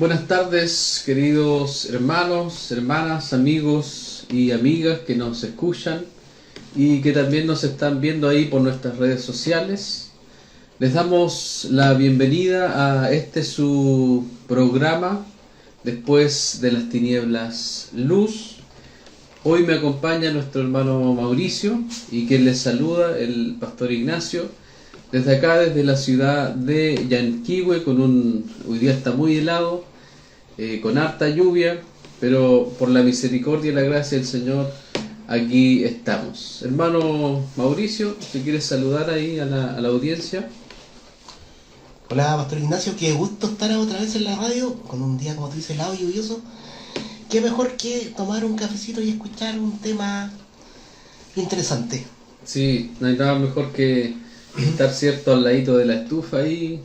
Buenas tardes, queridos hermanos, hermanas, amigos y amigas que nos escuchan y que también nos están viendo ahí por nuestras redes sociales. Les damos la bienvenida a su programa, Después de las Tinieblas Luz. Hoy me acompaña nuestro hermano Mauricio y quien les saluda, el pastor Ignacio, desde acá, desde la ciudad de Yanquihue, hoy día está muy helado, con harta lluvia, pero por la misericordia y la gracia del Señor, aquí estamos. Hermano Mauricio, si quieres saludar ahí a la audiencia. Hola, pastor Ignacio, qué gusto estar otra vez en la radio, con un día, como tú dices, helado y lluvioso. Qué mejor que tomar un cafecito y escuchar un tema interesante. Sí, no hay nada mejor que estar cierto al ladito de la estufa ahí,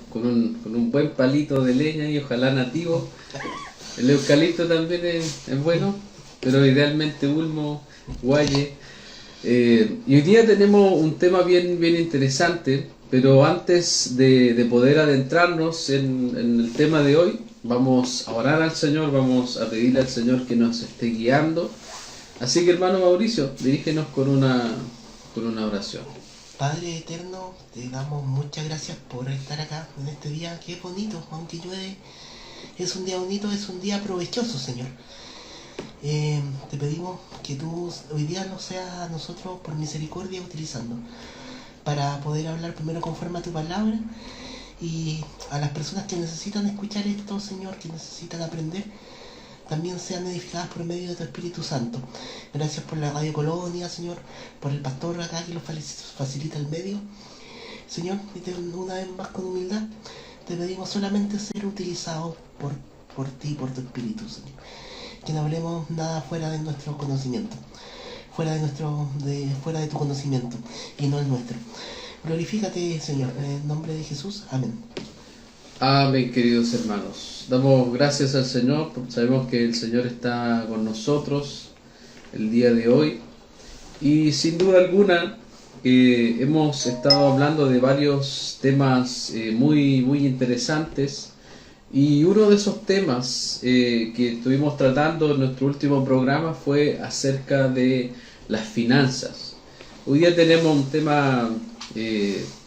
con un buen palito de leña y ojalá nativo. El eucalipto también es bueno, pero idealmente ulmo, guaye. Y hoy día tenemos un tema bien interesante, pero antes de poder adentrarnos en el tema de hoy, vamos a orar al Señor, vamos a pedirle al Señor que nos esté guiando. Así que, hermano Mauricio, dirígenos con una oración. Padre eterno, te damos muchas gracias por estar acá en este día, que es bonito, aunque llueve, es un día bonito, es un día provechoso, Señor. Te pedimos que tú hoy día nos seas a nosotros por misericordia utilizando para poder hablar primero conforme a tu palabra y a las personas que necesitan escuchar esto, Señor, que necesitan aprender, también sean edificadas por medio de tu Espíritu Santo. Gracias por la Radio Colonia, Señor, por el pastor acá que los facilita el medio. Señor, una vez más con humildad, te pedimos solamente ser utilizados por ti, por tu Espíritu, Señor. Que no hablemos nada fuera de nuestro conocimiento, fuera de tu conocimiento y no el nuestro. Glorifícate, Señor, en el nombre de Jesús. Amén. Amén, queridos hermanos. Damos gracias al Señor, porque sabemos que el Señor está con nosotros el día de hoy. Y sin duda alguna, hemos estado hablando de varios temas muy interesantes. Y uno de esos temas que estuvimos tratando en nuestro último programa fue acerca de las finanzas. Hoy día tenemos un tema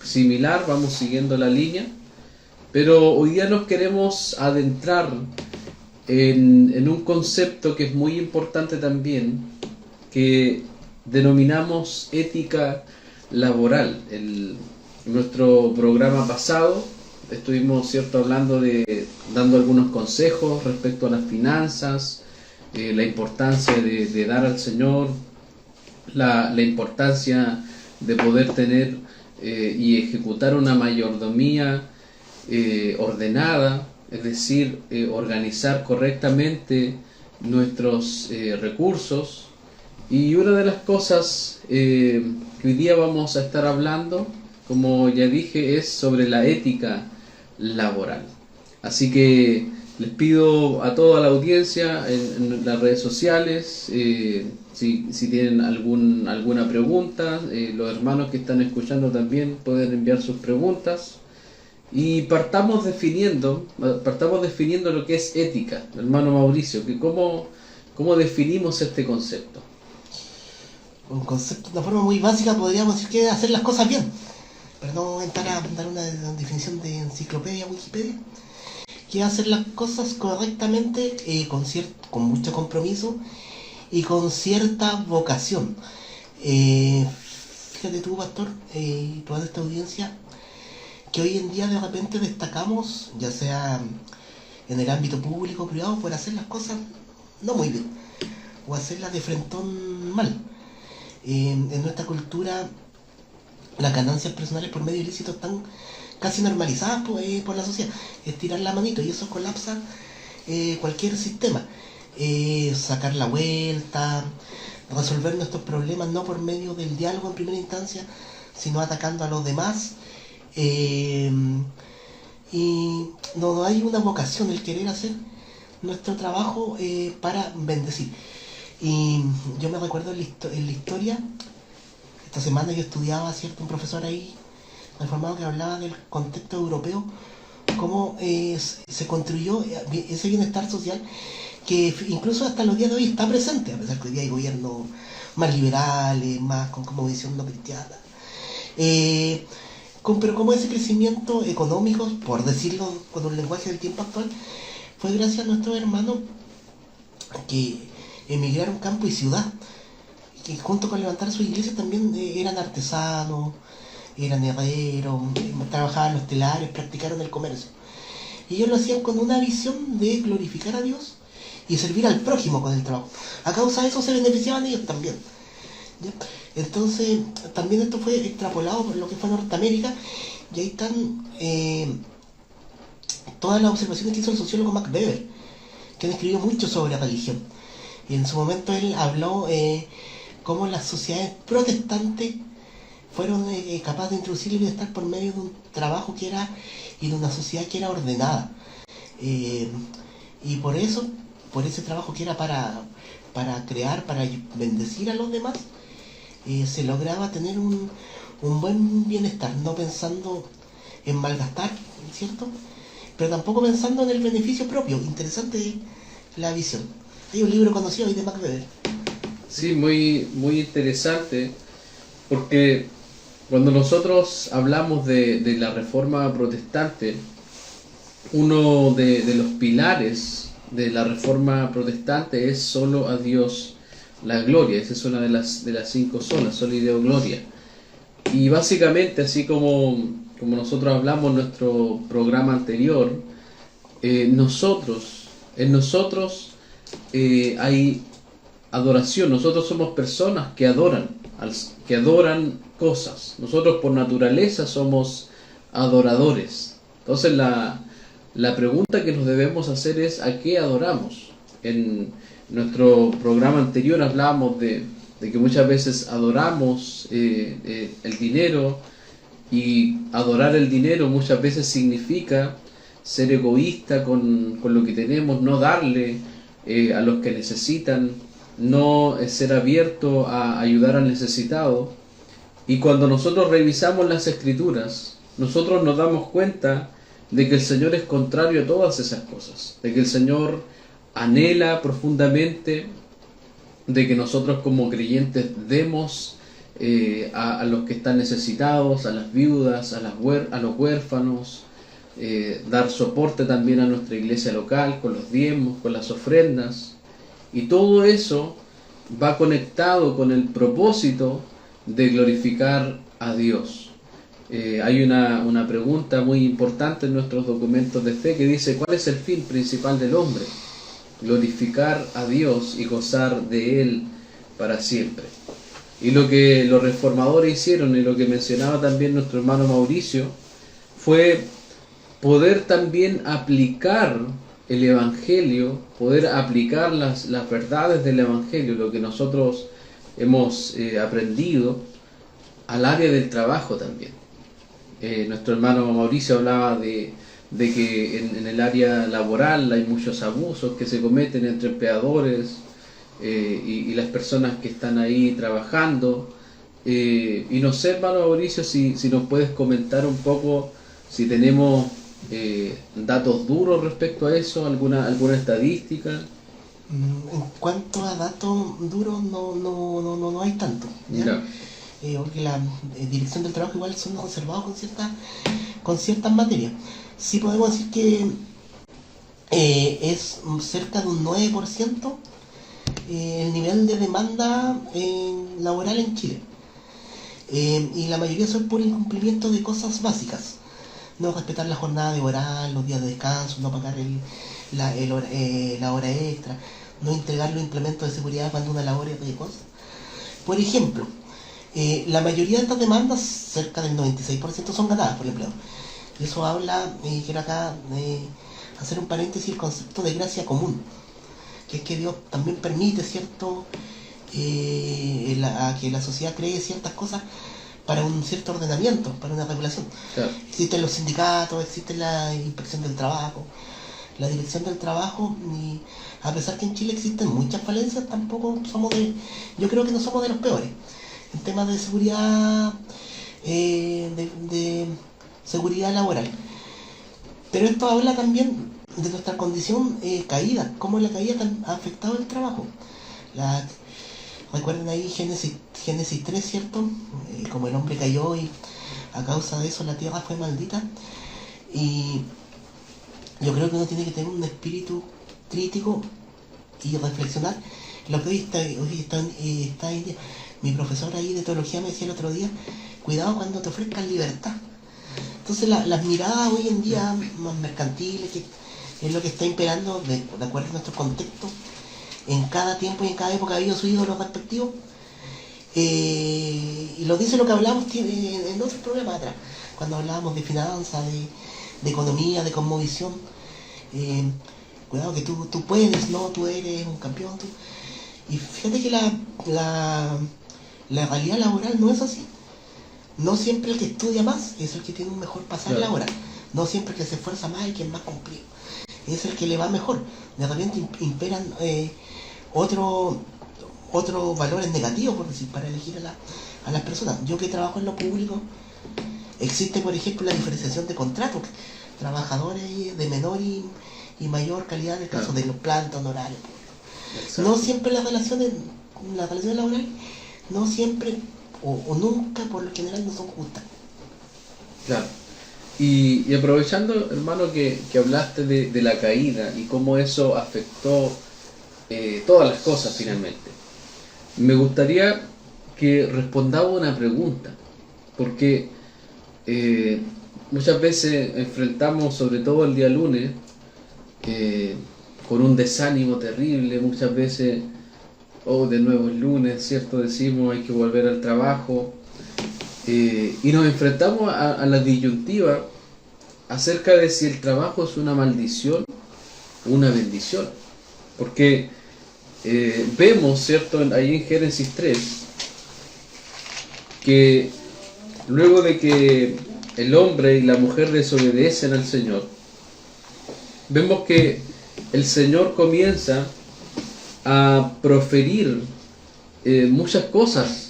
similar, vamos siguiendo la línea, pero hoy día nos queremos adentrar en un concepto que es muy importante también, que denominamos ética laboral. En nuestro programa pasado estuvimos dando algunos consejos respecto a las finanzas, la importancia de dar al Señor, la importancia de poder tener y ejecutar una mayordomía ordenada, es decir, organizar correctamente nuestros recursos. Y una de las cosas que hoy día vamos a estar hablando, como ya dije, es sobre la ética laboral. Así que les pido a toda la audiencia en las redes sociales, si tienen alguna pregunta, los hermanos que están escuchando también pueden enviar sus preguntas. Y partamos definiendo lo que es ética, hermano Mauricio, que cómo definimos este concepto. Un concepto de una forma muy básica podríamos decir que es hacer las cosas bien, pero no entrar a dar una definición de enciclopedia, Wikipedia, que es hacer las cosas correctamente, con mucho compromiso y con cierta vocación. Fíjate tú, pastor, y toda esta audiencia, que hoy en día de repente destacamos, ya sea en el ámbito público o privado, por hacer las cosas no muy bien, o hacerlas de frentón mal. En nuestra cultura, las ganancias personales por medio ilícito están casi normalizadas por la sociedad. Estirar la manito y eso colapsa cualquier sistema. Sacar la vuelta, resolver nuestros problemas no por medio del diálogo en primera instancia, sino atacando a los demás. Y no hay una vocación, el querer hacer nuestro trabajo para bendecir. Y yo me recuerdo en la historia, esta semana yo estudiaba, ¿cierto? Un profesor ahí reformado que hablaba del contexto europeo cómo se construyó ese bienestar social que incluso hasta los días de hoy está presente, a pesar que hoy día hay gobiernos más liberales, más con como visión no cristiana. Pero como ese crecimiento económico, por decirlo con un lenguaje del tiempo actual, fue gracias a nuestros hermanos que emigraron campo y ciudad, que junto con levantar su iglesia también eran artesanos, eran herreros, trabajaban en los telares, practicaron el comercio. Y ellos lo hacían con una visión de glorificar a Dios y servir al prójimo con el trabajo. A causa de eso se beneficiaban ellos también. ¿Ya? Entonces, también esto fue extrapolado por lo que fue Norteamérica, y ahí están todas las observaciones que hizo el sociólogo Max Weber, que han escrito mucho sobre la religión. Y en su momento él habló cómo las sociedades protestantes fueron capaces de introducir el bienestar por medio de un trabajo que era y de una sociedad que era ordenada. Y por eso, por ese trabajo que era para crear, para bendecir a los demás, se lograba tener un buen bienestar, no pensando en malgastar, ¿cierto? Pero tampoco pensando en el beneficio propio. Interesante la visión. Hay un libro conocido ahí de Max Weber. Sí, muy, muy interesante, porque cuando nosotros hablamos de la reforma protestante, uno de los pilares de la reforma protestante es solo a Dios la gloria. Esa es una de las 5 solas, soli deo gloria. Y básicamente, así como nosotros hablamos en nuestro programa anterior, en nosotros hay adoración. Nosotros somos personas que adoran cosas. Nosotros por naturaleza somos adoradores. Entonces la pregunta que nos debemos hacer es: ¿a qué adoramos? En nuestro programa anterior hablábamos de que muchas veces adoramos el dinero, y adorar el dinero muchas veces significa ser egoísta con lo que tenemos, no darle a los que necesitan, no ser abierto a ayudar al necesitado. Y cuando nosotros revisamos las Escrituras, nosotros nos damos cuenta de que el Señor es contrario a todas esas cosas, de que el Señor anhela profundamente de que nosotros como creyentes demos a los que están necesitados, a las viudas, a los huérfanos, dar soporte también a nuestra iglesia local con los diezmos, con las ofrendas, y todo eso va conectado con el propósito de glorificar a Dios. Hay una pregunta muy importante en nuestros documentos de fe que dice: ¿cuál es el fin principal del hombre? Glorificar a Dios y gozar de Él para siempre. Y lo que los reformadores hicieron, y lo que mencionaba también nuestro hermano Mauricio, fue poder también aplicar el Evangelio, poder aplicar las verdades del Evangelio, lo que nosotros hemos aprendido, al área del trabajo también. Nuestro hermano Mauricio hablaba de que en el área laboral hay muchos abusos que se cometen entre empleadores y las personas que están ahí trabajando. Y no sé, hermano Mauricio, si nos puedes comentar un poco, si tenemos datos duros respecto a eso, alguna estadística. En cuanto a datos duros, no hay tanto, ¿ya? Porque la dirección del trabajo igual son conservados con ciertas materias. Sí podemos decir que es cerca de un 9% el nivel de demanda laboral en Chile. Y la mayoría son por incumplimiento de cosas básicas. No respetar la jornada laboral, los días de descanso, no pagar la hora extra, no entregar los implementos de seguridad cuando una labor es riesgosa. Por ejemplo, la mayoría de estas demandas, cerca del 96%, son ganadas por el empleador. Y eso habla, quiero acá hacer un paréntesis, el concepto de gracia común, que es que Dios también permite, ¿cierto?, a que la sociedad cree ciertas cosas para un cierto ordenamiento, para una regulación. Claro. Existen los sindicatos, existe la inspección del trabajo, la dirección del trabajo, y a pesar que en Chile existen muchas falencias, tampoco yo creo que no somos de los peores en temas de seguridad, de seguridad laboral. Pero esto habla también de nuestra condición caída, cómo la caída ha afectado el trabajo. La, recuerden ahí Génesis 3, ¿cierto? Como el hombre cayó y a causa de eso la tierra fue maldita. Y yo creo que uno tiene que tener un espíritu crítico y reflexionar. Lo que está ahí, mi profesor ahí de teología me decía el otro día, cuidado cuando te ofrezcan libertad. Entonces las miradas hoy en día más mercantiles, que es lo que está imperando de acuerdo a nuestro contexto, en cada tiempo y en cada época ha habido su ídolo respectivo. Y lo dice lo que hablamos en otros programas atrás, cuando hablábamos de finanzas, de economía, de cosmovisión. Cuidado que tú puedes, no, tú eres un campeón. Y fíjate que la realidad laboral no es así. No siempre el que estudia más es el que tiene un mejor pasaje laboral. No siempre el que se esfuerza más es el que es más cumplido. Es el que le va mejor. De repente imperan otros valores negativos, por decir, para elegir a las personas. Yo que trabajo en lo público, existe, por ejemplo, la diferenciación de contratos. Trabajadores de menor y mayor calidad en el caso de los plantas honorarios. No siempre las relaciones laborales, no siempre o nunca por lo general no son justas. Claro. Y aprovechando, hermano, que hablaste de la caída y cómo eso afectó todas las cosas finalmente, me gustaría que respondamos una pregunta, porque muchas veces enfrentamos, sobre todo el día lunes, con un desánimo terrible. Muchas veces, de nuevo es lunes, ¿cierto? Decimos hay que volver al trabajo, y nos enfrentamos a la disyuntiva acerca de si el trabajo es una maldición o una bendición. Porque vemos, ¿cierto? Ahí en Génesis 3, que luego de que el hombre y la mujer desobedecen al Señor, vemos que el Señor comienza a proferir muchas cosas,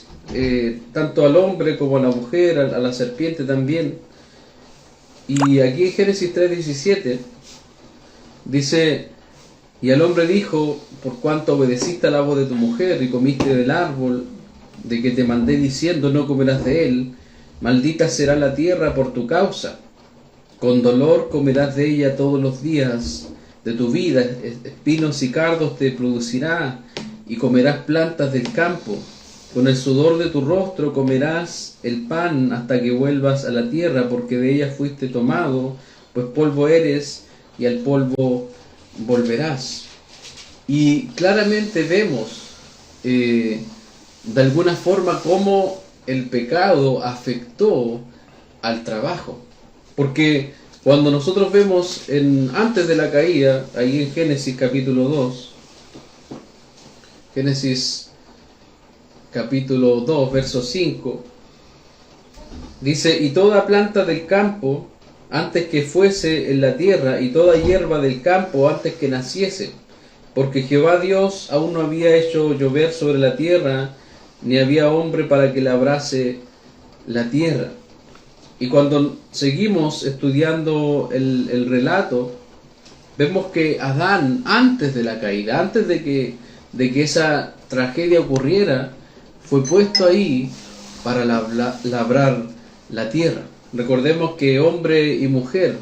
tanto al hombre como a la mujer, a la serpiente también. Y aquí en Génesis 3:17 dice: y al hombre dijo, por cuanto obedeciste a la voz de tu mujer y comiste del árbol de que te mandé diciendo, no comerás de él, maldita será la tierra por tu causa, con dolor comerás de ella todos los días de tu vida, espinos y cardos te producirá, y comerás plantas del campo. Con el sudor de tu rostro comerás el pan hasta que vuelvas a la tierra, porque de ella fuiste tomado, pues polvo eres y al polvo volverás. Y claramente vemos de alguna forma cómo el pecado afectó al trabajo, porque cuando nosotros vemos antes de la caída, ahí en Génesis capítulo 2, Génesis capítulo 2, verso 5, dice: y toda planta del campo antes que fuese en la tierra, y toda hierba del campo antes que naciese, porque Jehová Dios aún no había hecho llover sobre la tierra, ni había hombre para que labrase la tierra. Y cuando seguimos estudiando el relato, vemos que Adán, antes de la caída, antes de que esa tragedia ocurriera, fue puesto ahí para labrar la tierra. Recordemos que hombre y mujer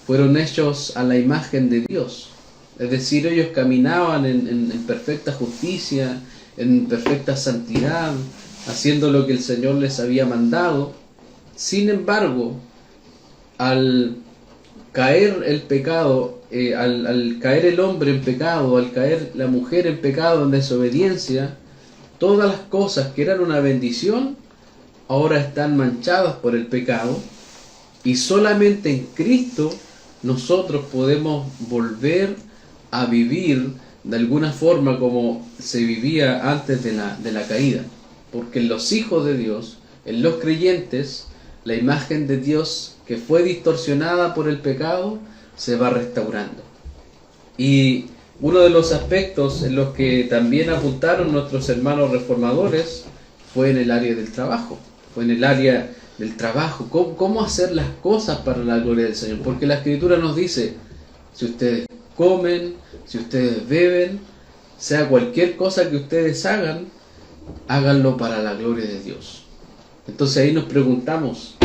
fueron hechos a la imagen de Dios. Es decir, ellos caminaban en perfecta justicia, en perfecta santidad, haciendo lo que el Señor les había mandado. Sin embargo, al caer el pecado, al caer el hombre en pecado, al caer la mujer en pecado, en desobediencia, todas las cosas que eran una bendición ahora están manchadas por el pecado, y solamente en Cristo nosotros podemos volver a vivir de alguna forma como se vivía antes de la caída, porque en los hijos de Dios, en los creyentes, la imagen de Dios que fue distorsionada por el pecado se va restaurando. Y uno de los aspectos en los que también apuntaron nuestros hermanos reformadores fue en el área del trabajo, fue en el área del trabajo, cómo hacer las cosas para la gloria del Señor. Porque la Escritura nos dice, si ustedes comen, si ustedes beben, sea cualquier cosa que ustedes hagan, háganlo para la gloria de Dios. Entonces ahí nos preguntamos,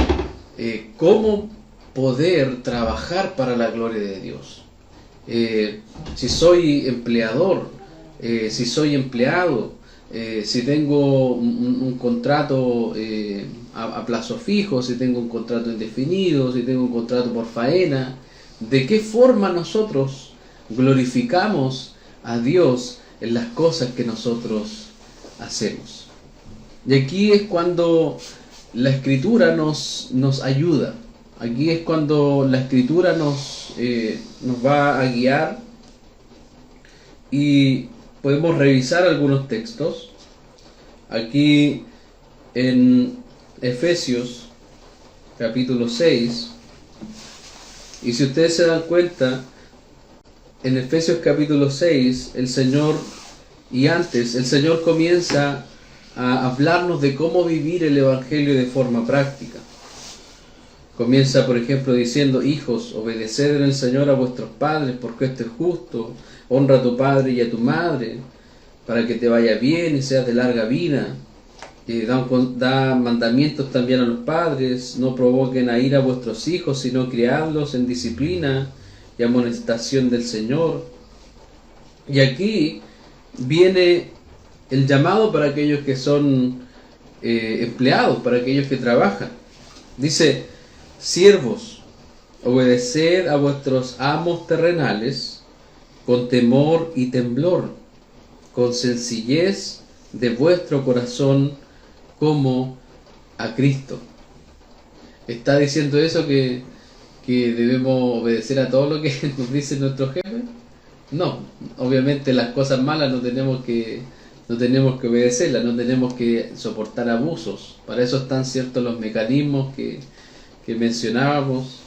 ¿cómo poder trabajar para la gloria de Dios? Si soy empleador, si soy empleado, si tengo un contrato a plazo fijo, si tengo un contrato indefinido, si tengo un contrato por faena, ¿de qué forma nosotros glorificamos a Dios en las cosas que nosotros hacemos? Y aquí es cuando la Escritura nos ayuda. Aquí es cuando la Escritura nos va a guiar y podemos revisar algunos textos. Aquí en Efesios capítulo 6, y si ustedes se dan cuenta, en Efesios capítulo 6, el Señor comienza a hablarnos de cómo vivir el Evangelio de forma práctica. Comienza, por ejemplo, diciendo: hijos, obedeced en el Señor a vuestros padres, porque esto es justo. Honra a tu padre y a tu madre, para que te vaya bien y seas de larga vida. Da mandamientos también a los padres: no provoquen a ira a vuestros hijos, sino criadlos en disciplina y amonestación del Señor. Y aquí viene el llamado para aquellos que son empleados, para aquellos que trabajan. Dice: siervos, obedeced a vuestros amos terrenales con temor y temblor, con sencillez de vuestro corazón, como a Cristo. ¿Está diciendo eso que debemos obedecer a todo lo que nos dice nuestro jefe? No, obviamente las cosas malas no tenemos que obedecerlas, no tenemos que soportar abusos. Para eso están ciertos los mecanismos que mencionábamos,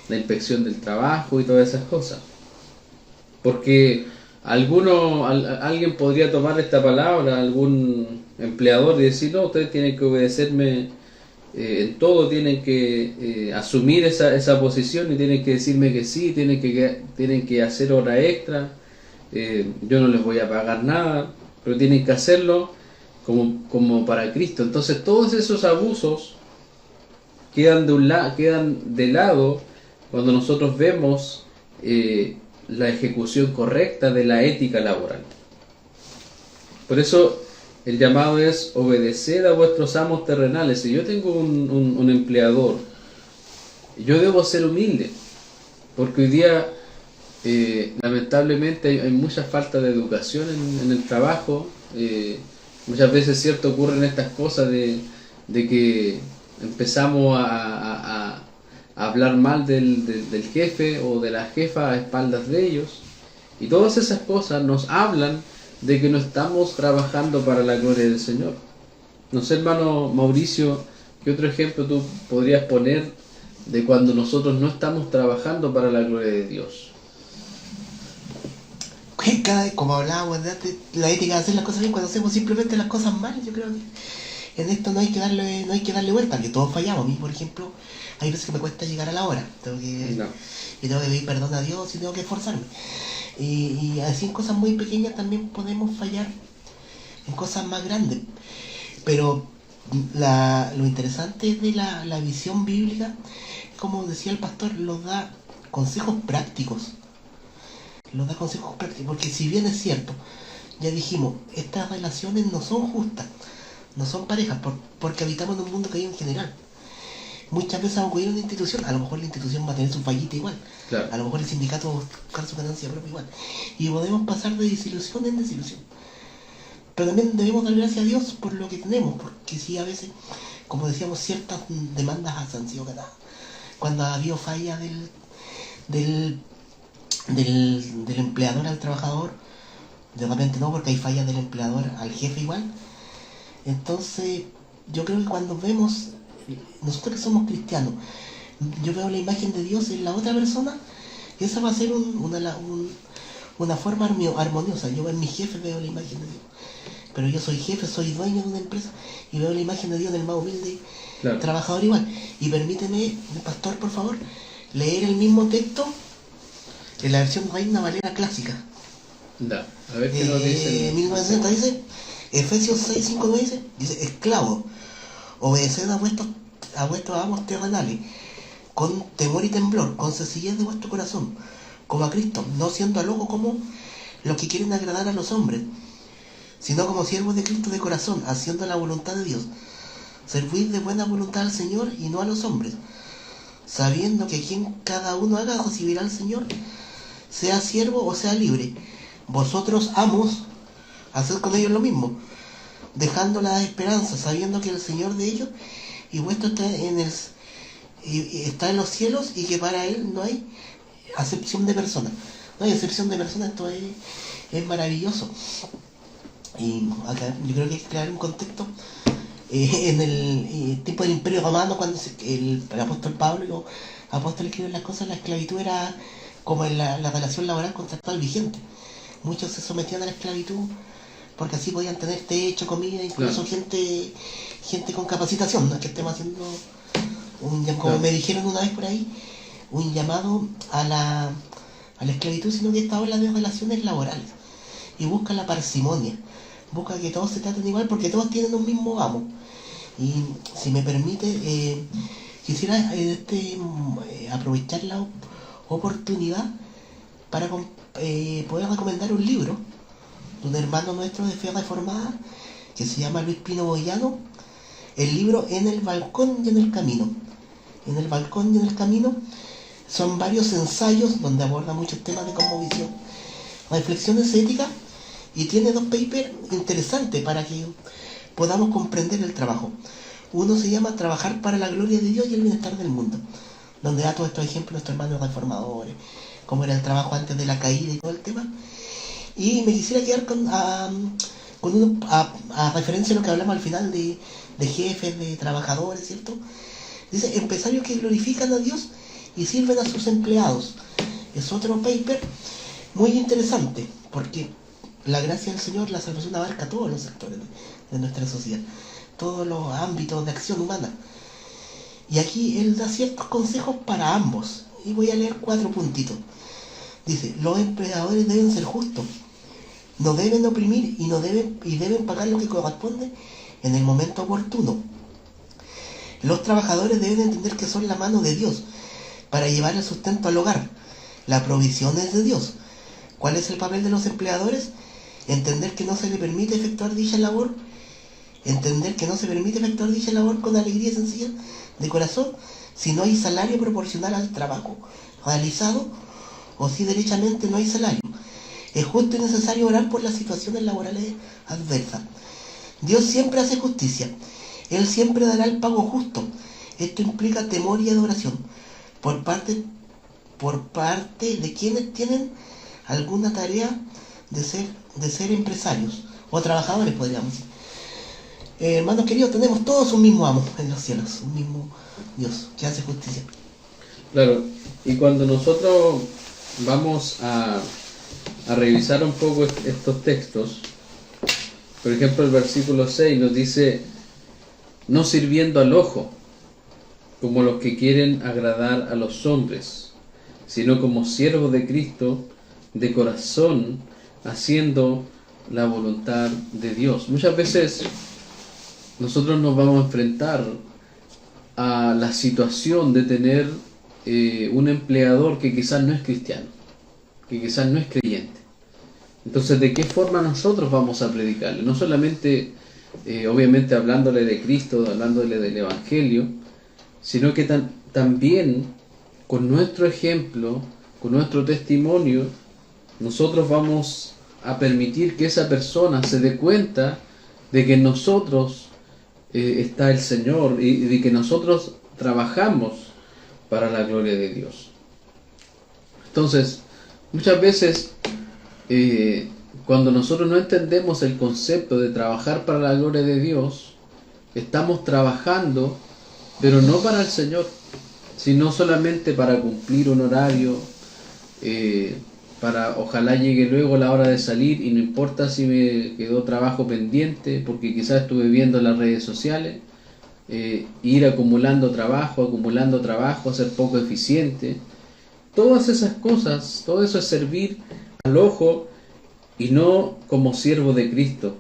la inspección del trabajo y todas esas cosas. Porque alguien podría tomar esta palabra, algún empleador, y decir: no, ustedes tienen que obedecerme en todo, tienen que asumir esa posición y tienen que decirme que sí, tienen que hacer hora extra, yo no les voy a pagar nada, pero tienen que hacerlo como para Cristo. Entonces todos esos abusos quedan de lado cuando nosotros vemos la ejecución correcta de la ética laboral. Por eso el llamado es: obedeced a vuestros amos terrenales. Si yo tengo un empleador, yo debo ser humilde, porque hoy día lamentablemente hay mucha falta de educación en el trabajo. Muchas veces, cierto, ocurren estas cosas de que empezamos a hablar mal del jefe o de la jefa a espaldas de ellos, y todas esas cosas nos hablan de que no estamos trabajando para la gloria del Señor. No sé, hermano Mauricio, ¿qué otro ejemplo tú podrías poner de cuando nosotros no estamos trabajando para la gloria de Dios? Como hablábamos antes, la ética de hacer las cosas bien, cuando hacemos simplemente las cosas mal, yo creo que en esto no hay que darle vuelta, porque todos fallamos. A mí, por ejemplo, hay veces que me cuesta llegar a la hora, y tengo que pedir perdón a Dios y tengo que esforzarme. Y así en cosas muy pequeñas también podemos fallar en cosas más grandes. Pero lo interesante de la visión bíblica, como decía el pastor, nos da consejos prácticos. Porque si bien es cierto, ya dijimos, estas relaciones no son justas, no son parejas, porque habitamos en un mundo caído en general. Muchas veces vamos a acudir a una institución, a lo mejor la institución va a tener su fallita igual, claro. A lo mejor el sindicato va a buscar su ganancia propia igual, y podemos pasar de desilusión en desilusión. Pero también debemos dar gracias a Dios por lo que tenemos, porque sí, a veces, como decíamos, ciertas demandas han sido ganadas. Cuando ha habido falla del empleador al trabajador, de repente no, porque hay fallas del empleador al jefe igual. Entonces yo creo que cuando vemos, nosotros que somos cristianos, yo veo la imagen de Dios en la otra persona, y esa va a ser una forma armoniosa. Yo en mi jefe veo la imagen de Dios, pero yo soy jefe, soy dueño de una empresa y veo la imagen de Dios en el más humilde Claro. trabajador igual. Y permíteme, pastor, por favor, leer el mismo texto en la versión Reina Valera clásica. Da. A ver qué nos dice. 1960 dice, Efesios 6, 5, 9 dice, esclavos, obedeced a vuestros amos terrenales, con temor y temblor, con sencillez de vuestro corazón, como a Cristo, no siendo a loco como los que quieren agradar a los hombres, sino como siervos de Cristo de corazón, haciendo la voluntad de Dios. Servid de buena voluntad al Señor y no a los hombres, sabiendo que quien cada uno haga recibirá al Señor, sea siervo o sea libre. Vosotros, amos, haced con ellos lo mismo, dejando la esperanza, sabiendo que el Señor de ellos y vuestro está en los cielos y que para Él no hay acepción de personas. No hay excepción de personas, esto es maravilloso. Y acá yo creo que hay que crear un contexto en el tiempo del Imperio Romano, cuando el apóstol Pablo y los apóstoles escriben las cosas, la esclavitud era como en la relación laboral contractual vigente. Muchos se sometían a la esclavitud porque así podían tener techo, comida, incluso Claro. gente con capacitación. No es que estemos haciendo como Claro. me dijeron una vez por ahí, un llamado a la esclavitud, sino que esta habla de relaciones laborales y busca la parsimonia, busca que todos se traten igual porque todos tienen un mismo amo. Y si me permite, quisiera aprovechar la oportunidad para poder recomendar un libro de un hermano nuestro de fe reformada que se llama Luis Pino Boyano, el libro En el balcón y en el camino. En el balcón y en el camino son varios ensayos donde aborda muchos temas de cosmovisión, reflexiones éticas, y tiene dos papers interesantes para que podamos comprender el trabajo. Uno se llama Trabajar para la gloria de Dios y el bienestar del mundo, donde da todos estos ejemplos nuestros hermanos reformadores, cómo era el trabajo antes de la caída y todo el tema. Y me quisiera quedar a referencia a lo que hablamos al final de jefes, de trabajadores, ¿cierto? Dice, empresarios que glorifican a Dios y sirven a sus empleados. Es otro paper muy interesante, porque la gracia del Señor, la salvación abarca todos los sectores de nuestra sociedad, todos los ámbitos de acción humana. Y aquí él da ciertos consejos para ambos. Y voy a leer 4 puntitos. Dice, los empleadores deben ser justos, no deben oprimir y deben pagar lo que corresponde en el momento oportuno. Los trabajadores deben entender que son la mano de Dios para llevar el sustento al hogar. La provisión es de Dios. ¿Cuál es el papel de los empleadores? Entender que no se le permite efectuar dicha labor con alegría y sencillez de corazón si no hay salario proporcional al trabajo realizado o si derechamente no hay salario. Es justo y necesario orar por las situaciones laborales adversas. Dios siempre hace justicia. Él siempre dará el pago justo. Esto implica temor y adoración por parte de quienes tienen alguna tarea de ser empresarios o trabajadores, podríamos decir. Hermanos queridos, tenemos todos un mismo amo en los cielos, un mismo Dios que hace justicia. Claro, y cuando nosotros vamos a revisar un poco estos textos, por ejemplo el versículo 6 nos dice, no sirviendo al ojo, como los que quieren agradar a los hombres, sino como siervos de Cristo, de corazón, haciendo la voluntad de Dios. Muchas veces nosotros nos vamos a enfrentar a la situación de tener un empleador que quizás no es cristiano, que quizás no es creyente. Entonces, ¿de qué forma nosotros vamos a predicarle? No solamente, obviamente, hablándole de Cristo, hablándole del Evangelio, sino que también con nuestro ejemplo, con nuestro testimonio, nosotros vamos a permitir que esa persona se dé cuenta de que en nosotros está el Señor y de que nosotros trabajamos para la gloria de Dios. Entonces, muchas veces cuando nosotros no entendemos el concepto de trabajar para la gloria de Dios, estamos trabajando, pero no para el Señor, sino solamente para cumplir un horario, para ojalá llegue luego la hora de salir y no importa si me quedó trabajo pendiente, porque quizás estuve viendo las redes sociales, ir acumulando trabajo, ser poco eficiente. Todas esas cosas, todo eso es servir al ojo y no como siervo de Cristo.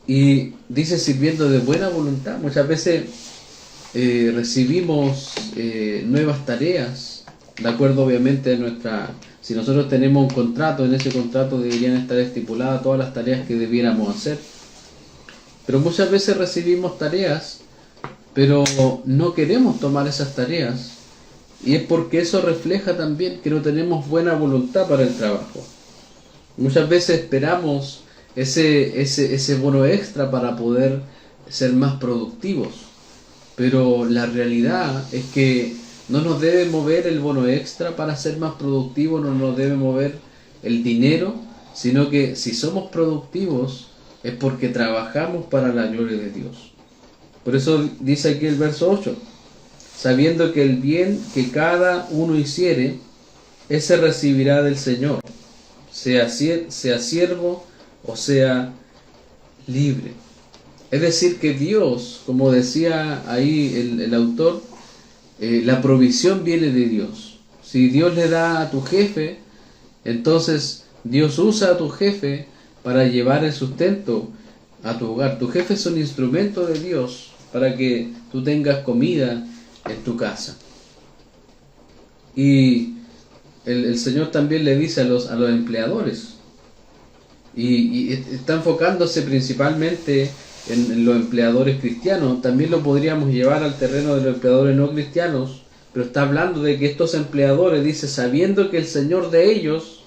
Y dice sirviendo de buena voluntad. Muchas veces recibimos nuevas tareas, de acuerdo obviamente a nuestra... Si nosotros tenemos un contrato, en ese contrato deberían estar estipuladas todas las tareas que debiéramos hacer. Pero muchas veces recibimos tareas, pero no queremos tomar esas tareas. Y es porque eso refleja también que no tenemos buena voluntad para el trabajo. Muchas veces esperamos ese bono extra para poder ser más productivos. Pero la realidad es que no nos debe mover el bono extra para ser más productivos, no nos debe mover el dinero, sino que si somos productivos es porque trabajamos para la gloria de Dios. Por eso dice aquí el verso 8, sabiendo que el bien que cada uno hiciere, ese recibirá del Señor, sea siervo o sea libre. Es decir, que Dios, como decía ahí el autor, la provisión viene de Dios. Si Dios le da a tu jefe, entonces Dios usa a tu jefe para llevar el sustento a tu hogar. Tu jefe es un instrumento de Dios para que tú tengas comida en tu casa. Y el Señor también le dice a los empleadores, y está enfocándose principalmente en los empleadores cristianos. También lo podríamos llevar al terreno de los empleadores no cristianos, pero está hablando de que estos empleadores, dice, sabiendo que el Señor de ellos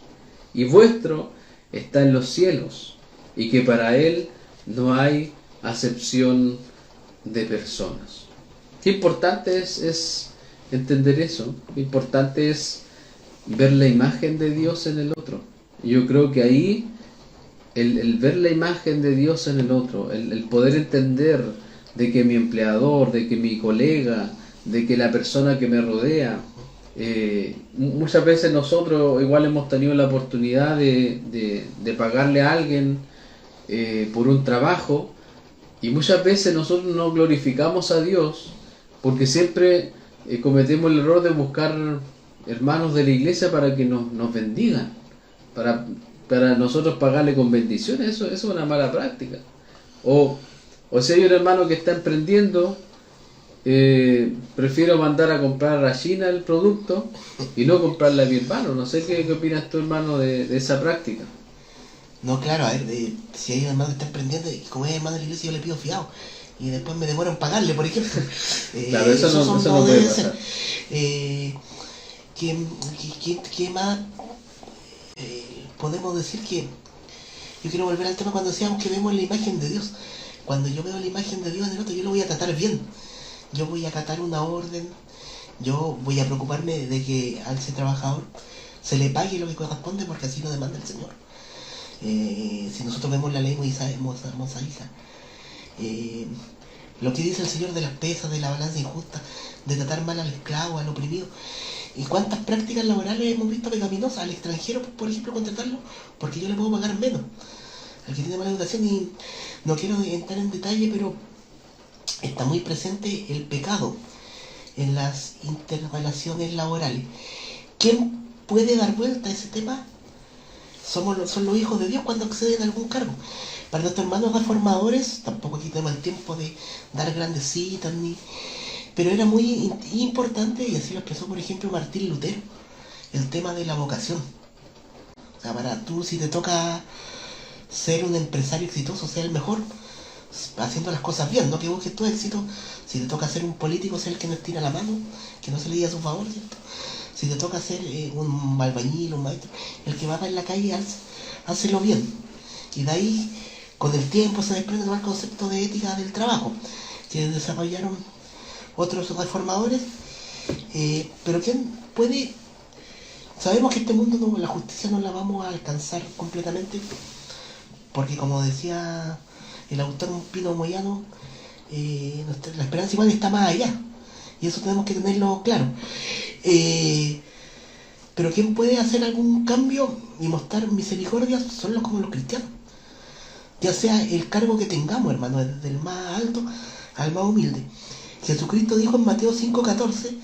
y vuestro está en los cielos, y que para Él no hay acepción de personas. Qué importante es entender eso, qué importante es ver la imagen de Dios en el otro. Yo creo que ahí el ver la imagen de Dios en el otro, el poder entender de que mi empleador, de que mi colega, de que la persona que me rodea, muchas veces nosotros igual hemos tenido la oportunidad de pagarle a alguien por un trabajo, y muchas veces nosotros no glorificamos a Dios porque siempre cometemos el error de buscar hermanos de la iglesia para que nos bendigan, para nosotros pagarle con bendiciones. Eso es una mala práctica. O si hay un hermano que está emprendiendo, prefiero mandar a comprar a China el producto y no comprarle a mi hermano. No sé qué opinas tú, hermano, de esa práctica. No, claro, a ver, si hay un hermano que está emprendiendo y como es hermano de la iglesia, yo le pido fiado y después me demoro en pagarle, por ejemplo. Claro, eso no puede pasar. ¿Qué más podemos decir? Que yo quiero volver al tema cuando decíamos que vemos la imagen de Dios. Cuando yo veo la imagen de Dios en el otro, yo lo voy a tratar bien. Yo voy a acatar una orden. Yo voy a preocuparme de que al ser trabajador se le pague lo que corresponde, porque así lo demanda el Señor. Si nosotros vemos la ley mosaica, lo que dice el Señor de las pesas, de la balanza injusta, de tratar mal al esclavo, al oprimido, y cuántas prácticas laborales hemos visto pecaminosas. Al extranjero, por ejemplo, contratarlo porque yo le puedo pagar menos, al que tiene mala educación. Y no quiero entrar en detalle, pero está muy presente el pecado en las interrelaciones laborales. ¿Quién puede dar vuelta a ese tema? Son los hijos de Dios cuando acceden a algún cargo. Para nuestros hermanos reformadores, tampoco aquí tenemos el tiempo de dar grandes citas, pero era muy importante, y así lo expresó por ejemplo Martín Lutero, el tema de la vocación. O sea, para tú, si te toca ser un empresario exitoso, ser el mejor, haciendo las cosas bien, no que busques tu éxito. Si te toca ser un político, ser el que no estira la mano, que no se le diga a su favor, ¿cierto? Si te toca ser un albañil, un maestro, el que va en la calle, hácelo bien. Y de ahí, con el tiempo, se desprende todo el concepto de ética del trabajo, que desarrollaron otros reformadores. Pero ¿quién puede? Sabemos que este mundo, la justicia no la vamos a alcanzar completamente, porque como decía el autor Pino Moyano, la esperanza igual está más allá, y eso tenemos que tenerlo claro. Pero ¿quién puede hacer algún cambio y mostrar misericordia? Son como los cristianos. Ya sea el cargo que tengamos, hermano, desde el más alto al más humilde. Jesucristo dijo en Mateo 5:14,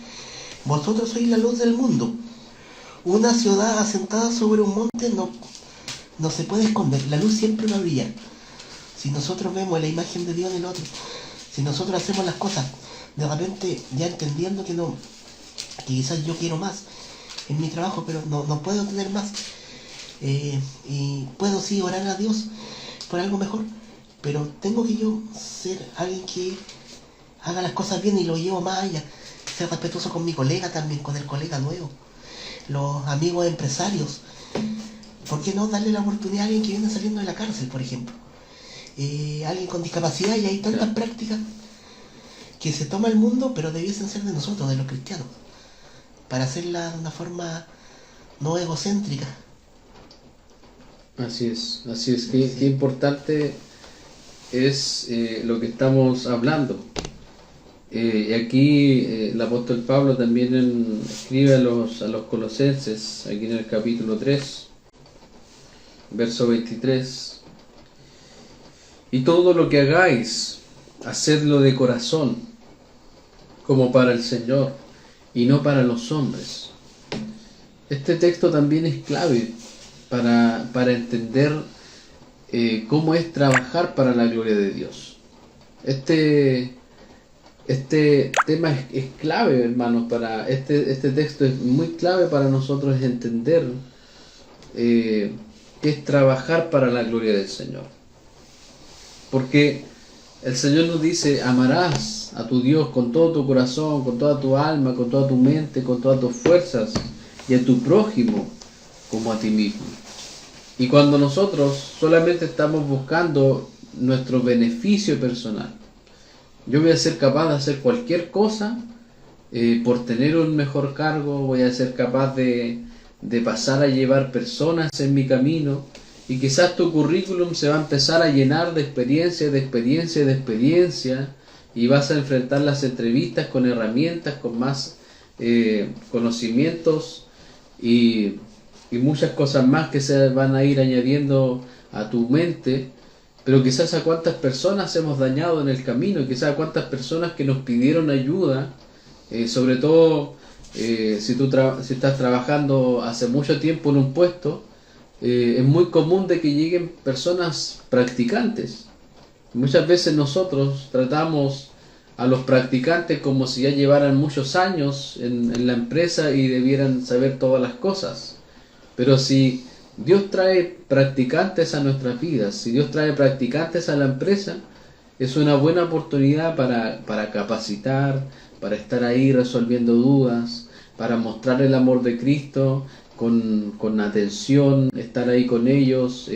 vosotros sois la luz del mundo. Una ciudad asentada sobre un monte no se puede esconder, la luz siempre va a brillar. Si nosotros vemos la imagen de Dios en el otro, si nosotros hacemos las cosas de repente ya entendiendo que quizás yo quiero más en mi trabajo, pero no puedo tener más, y puedo sí orar a Dios por algo mejor, pero tengo que yo ser alguien que haga las cosas bien y lo llevo más allá, ser respetuoso con mi colega también, con el colega nuevo, los amigos empresarios. ¿Por qué no darle la oportunidad a alguien que viene saliendo de la cárcel, por ejemplo? Alguien con discapacidad, y hay tantas prácticas que se toma el mundo, pero debiesen ser de nosotros, de los cristianos, para hacerla de una forma no egocéntrica. Así es. Qué importante es lo que estamos hablando. Y aquí el apóstol Pablo también escribe a los colosenses, aquí en el capítulo 3, verso 23. Y todo lo que hagáis, hacedlo de corazón, como para el Señor, y no para los hombres. Este texto también es clave para entender cómo es trabajar para la gloria de Dios. Este tema es clave, hermanos, este texto es muy clave para nosotros entender qué es trabajar para la gloria del Señor. Porque el Señor nos dice, amarás a tu Dios con todo tu corazón, con toda tu alma, con toda tu mente, con todas tus fuerzas, y a tu prójimo como a ti mismo. Y cuando nosotros solamente estamos buscando nuestro beneficio personal, yo voy a ser capaz de hacer cualquier cosa por tener un mejor cargo, voy a ser capaz de pasar a llevar personas en mi camino, y quizás tu currículum se va a empezar a llenar de experiencia, y vas a enfrentar las entrevistas con herramientas, con más conocimientos y muchas cosas más que se van a ir añadiendo a tu mente. Pero quizás a cuántas personas hemos dañado en el camino, quizás a cuántas personas que nos pidieron ayuda, sobre todo si estás trabajando hace mucho tiempo en un puesto, es muy común de que lleguen personas practicantes. Muchas veces nosotros tratamos a los practicantes como si ya llevaran muchos años en la empresa y debieran saber todas las cosas. Pero si Dios trae practicantes a nuestras vidas, si Dios trae practicantes a la empresa, es una buena oportunidad para capacitar, para estar ahí resolviendo dudas, para mostrar el amor de Cristo con atención, estar ahí con ellos,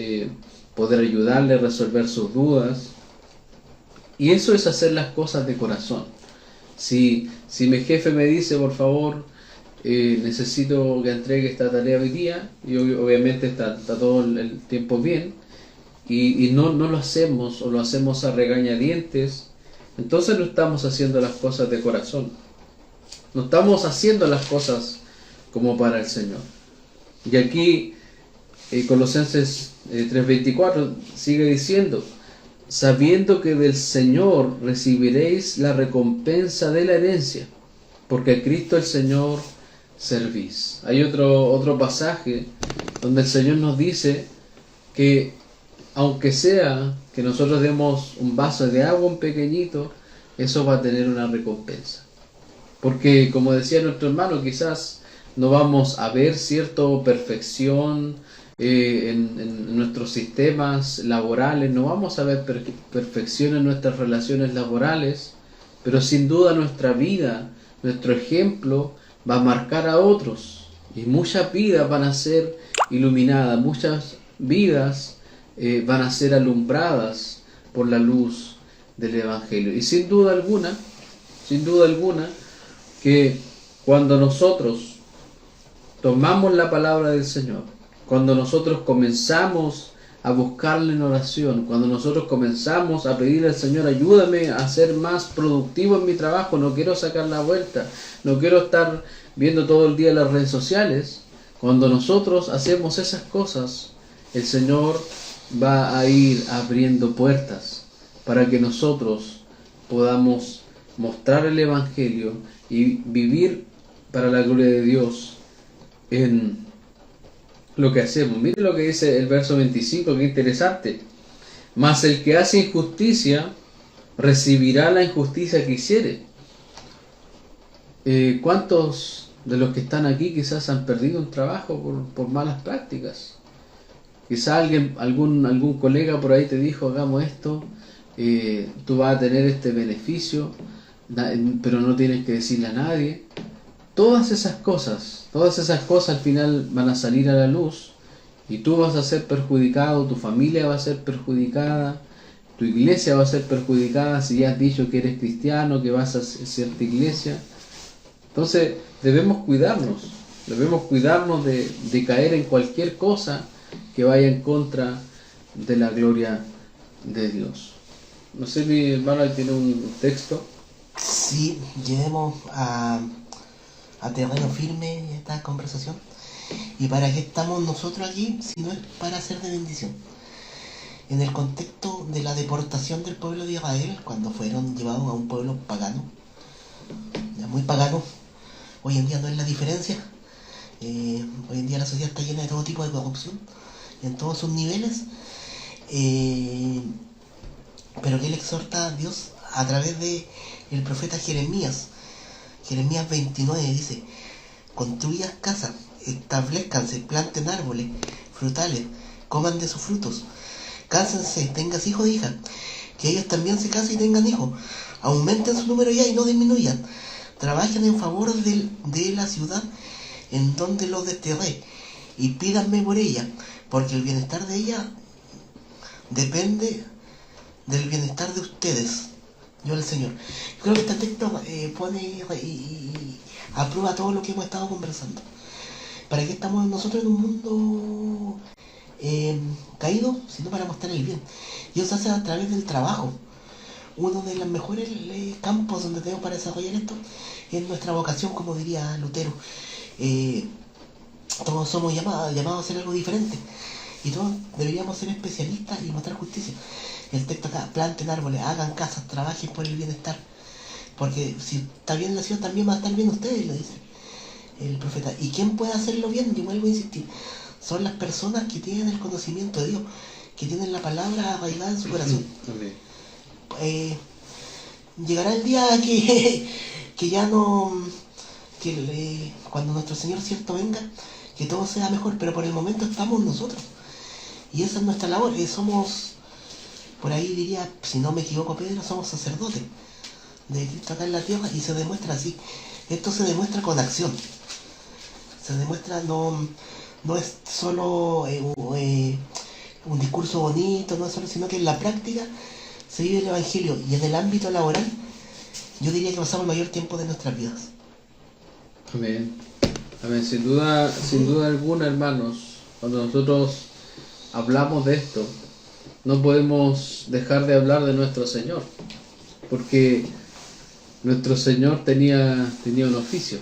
poder ayudarles a resolver sus dudas. Y eso es hacer las cosas de corazón. Si mi jefe me dice, por favor, necesito que entregue esta tarea hoy día, y obviamente está todo el tiempo bien, y no lo hacemos, o lo hacemos a regañadientes, entonces no estamos haciendo las cosas de corazón. No estamos haciendo las cosas como para el Señor. Y aquí Colosenses 3:24 sigue diciendo, sabiendo que del Señor recibiréis la recompensa de la herencia, porque a Cristo el Señor servís. Hay otro pasaje donde el Señor nos dice que aunque sea que nosotros demos un vaso de agua, un pequeñito, eso va a tener una recompensa. Porque como decía nuestro hermano, quizás no vamos a ver cierta perfección en nuestros sistemas laborales, no vamos a ver perfección en nuestras relaciones laborales, pero sin duda nuestra vida, nuestro ejemplo va a marcar a otros, y muchas vidas van a ser iluminadas, muchas vidas van a ser alumbradas por la luz del Evangelio. Y sin duda alguna, que cuando nosotros tomamos la palabra del Señor, cuando nosotros comenzamos a buscarle en oración, cuando nosotros comenzamos a pedirle al Señor, ayúdame a ser más productivo en mi trabajo, no quiero sacar la vuelta, no quiero estar viendo todo el día las redes sociales, Cuando nosotros hacemos esas cosas, el Señor va a ir abriendo puertas para que nosotros podamos mostrar el Evangelio y vivir para la gloria de Dios en lo que hacemos. Mire lo que dice el verso 25, qué interesante. Mas el que hace injusticia recibirá la injusticia que hiciere. ¿Cuántos de los que están aquí quizás han perdido un trabajo por malas prácticas? Quizás algún colega por ahí te dijo, hagamos esto, tú vas a tener este beneficio, pero no tienes que decirle a nadie. Todas esas cosas al final van a salir a la luz y tú vas a ser perjudicado, tu familia va a ser perjudicada, tu iglesia va a ser perjudicada si ya has dicho que eres cristiano, que vas a cierta iglesia. Entonces debemos cuidarnos de caer en cualquier cosa que vaya en contra de la gloria de Dios. No sé, mi hermano tiene un texto. Sí, llevemos a terreno firme esta conversación. ¿Y para qué estamos nosotros aquí si no es para ser de bendición? En el contexto de la deportación del pueblo de Israel, cuando fueron llevados a un pueblo pagano, ya muy pagano, hoy en día no es la diferencia. Hoy en día la sociedad está llena de todo tipo de corrupción en todos sus niveles, pero que él exhorta a Dios a través de el profeta Jeremías 29 dice: construyan casas, establezcanse, planten árboles frutales, coman de sus frutos, cásense, tengas hijos e hijas, que ellos también se casen y tengan hijos, aumenten su número ya y no disminuyan, trabajen en favor de la ciudad en donde los desterré y pídanme por ella, porque el bienestar de ella depende del bienestar de ustedes, yo el Señor. Creo que este texto pone y aprueba todo lo que hemos estado conversando. ¿Para qué estamos nosotros en un mundo caído? Sino para mostrar el bien. Y eso se hace a través del trabajo. Uno de los mejores campos donde tenemos para desarrollar esto es nuestra vocación, como diría Lutero. Todos somos llamados a hacer algo diferente. Y todos deberíamos ser especialistas y mostrar justicia. El texto acá: planten árboles, hagan casas, trabajen por el bienestar. Porque si está bien la ciudad, también va a estar bien ustedes, le dice el profeta. ¿Y quién puede hacerlo bien? Yo vuelvo a insistir. Son las personas que tienen el conocimiento de Dios, que tienen la palabra arraigada en su corazón. Okay. Llegará el día que ya no... cuando nuestro Señor cierto venga, que todo sea mejor, pero por el momento estamos nosotros. Y esa es nuestra labor. Somos, por ahí diría, si no me equivoco Pedro, somos sacerdotes de Cristo acá en la tierra, y se demuestra así. Esto se demuestra con acción. Se demuestra, no es solo un discurso bonito, no es solo, sino que en la práctica se vive el Evangelio. Y en el ámbito laboral, yo diría que pasamos el mayor tiempo de nuestras vidas. Amén. Amén. Sin duda alguna, hermanos, cuando nosotros hablamos de esto, no podemos dejar de hablar de nuestro Señor, porque nuestro Señor tenía un oficio.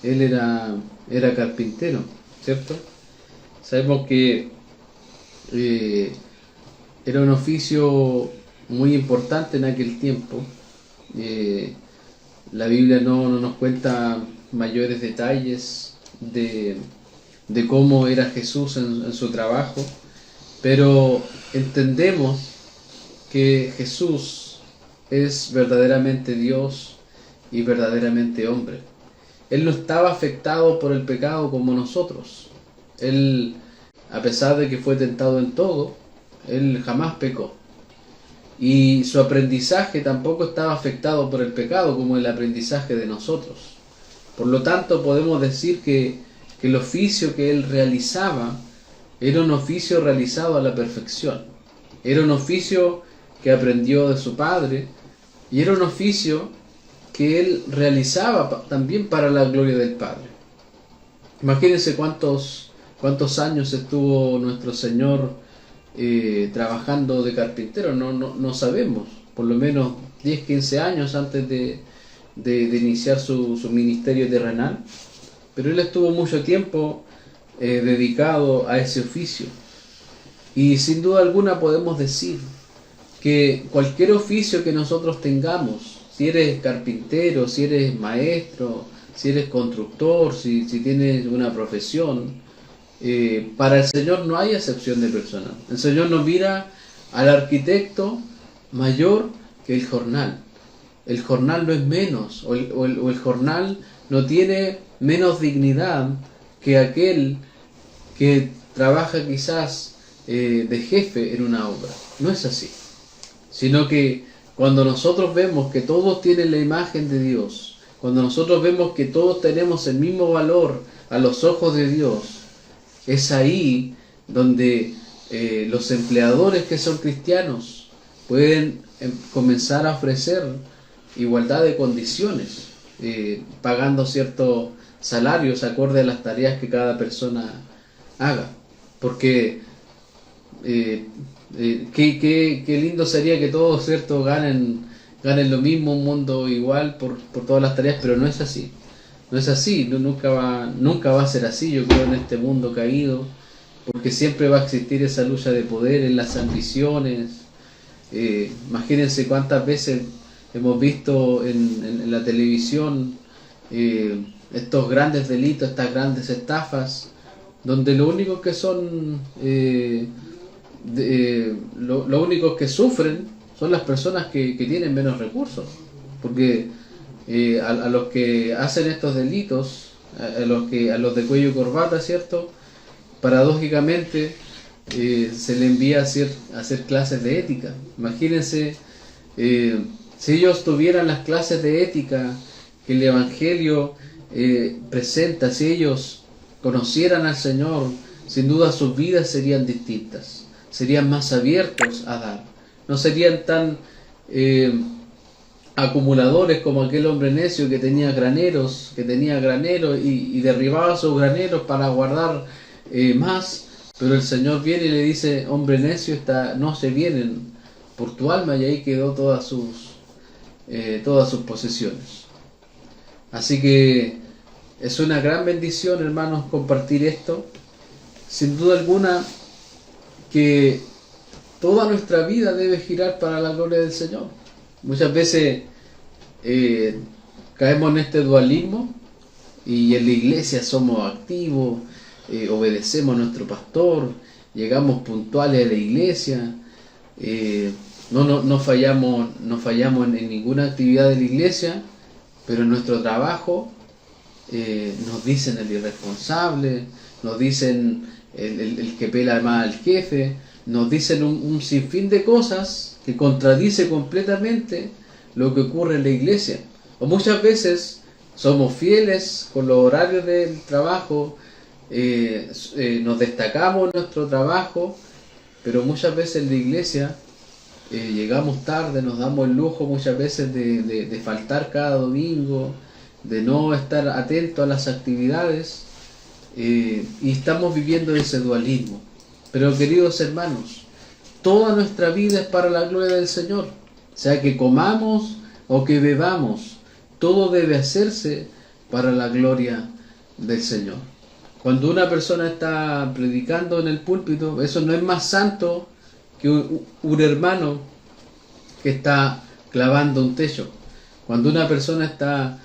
Él era carpintero, ¿cierto? Sabemos que era un oficio muy importante en aquel tiempo. La Biblia no nos cuenta mayores detalles de cómo era Jesús en su trabajo, pero entendemos que Jesús es verdaderamente Dios y verdaderamente hombre. Él no estaba afectado por el pecado como nosotros. Él, a pesar de que fue tentado en todo, él jamás pecó. Y su aprendizaje tampoco estaba afectado por el pecado como el aprendizaje de nosotros. Por lo tanto, podemos decir que el oficio que él realizaba era un oficio realizado a la perfección. Era un oficio que aprendió de su padre, y era un oficio que él realizaba también para la gloria del Padre. Imagínense cuántos años estuvo nuestro Señor trabajando de carpintero. No sabemos, por lo menos 10, 15 años antes de iniciar su ministerio terrenal. pero él estuvo mucho tiempo dedicado a ese oficio. Y sin duda alguna podemos decir que cualquier oficio que nosotros tengamos, si eres carpintero, si eres maestro, si eres constructor, si tienes una profesión, para el Señor no hay acepción de persona. El Señor no mira al arquitecto mayor que el jornal. El jornal no es menos, o el jornal no tiene menos dignidad que aquel que trabaja quizás de jefe en una obra. No es así, sino que cuando nosotros vemos que todos tienen la imagen de Dios, cuando nosotros vemos que todos tenemos el mismo valor a los ojos de Dios, es ahí donde los empleadores que son cristianos pueden comenzar a ofrecer igualdad de condiciones, pagando ciertos salarios acorde a las tareas que cada persona haga. Porque qué lindo sería que todos, ¿cierto?, ganen lo mismo, un mundo igual por todas las tareas, pero no es así. No es así, nunca va a ser así, yo creo, en este mundo caído, porque siempre va a existir esa lucha de poder en las ambiciones. Imagínense cuántas veces hemos visto en la televisión estos grandes delitos, estas grandes estafas, donde lo único que son lo únicos que sufren son las personas que tienen menos recursos, porque a los que hacen estos delitos, a los de cuello y corbata, ¿cierto?, paradójicamente se le envía a hacer clases de ética. Imagínense, si ellos tuvieran las clases de ética que el Evangelio presenta, si ellos conocieran al Señor, sin duda sus vidas serían distintas, serían más abiertos a dar, no serían tan acumuladores como aquel hombre necio que tenía graneros y derribaba sus graneros para guardar más. Pero el Señor viene y le dice: hombre necio, no se vienen por tu alma, y ahí quedó todas sus posesiones. Así que es una gran bendición, hermanos, compartir esto. Sin duda alguna que toda nuestra vida debe girar para la gloria del Señor. Muchas veces caemos en este dualismo, y en la iglesia somos activos, obedecemos a nuestro pastor, llegamos puntuales a la iglesia, no fallamos en ninguna actividad de la iglesia, pero en nuestro trabajo nos dicen el irresponsable, nos dicen el que pela más al jefe, nos dicen un sinfín de cosas que contradice completamente lo que ocurre en la iglesia. O muchas veces somos fieles con los horarios del trabajo, nos destacamos en nuestro trabajo, pero muchas veces en la iglesia llegamos tarde, nos damos el lujo muchas veces de faltar cada domingo, de no estar atentos a las actividades, y estamos viviendo ese dualismo. Pero, queridos hermanos, toda nuestra vida es para la gloria del Señor, sea que comamos o que bebamos, todo debe hacerse para la gloria del Señor. Cuando una persona está predicando en el púlpito, eso no es más santo que un hermano que está clavando un techo. Cuando una persona está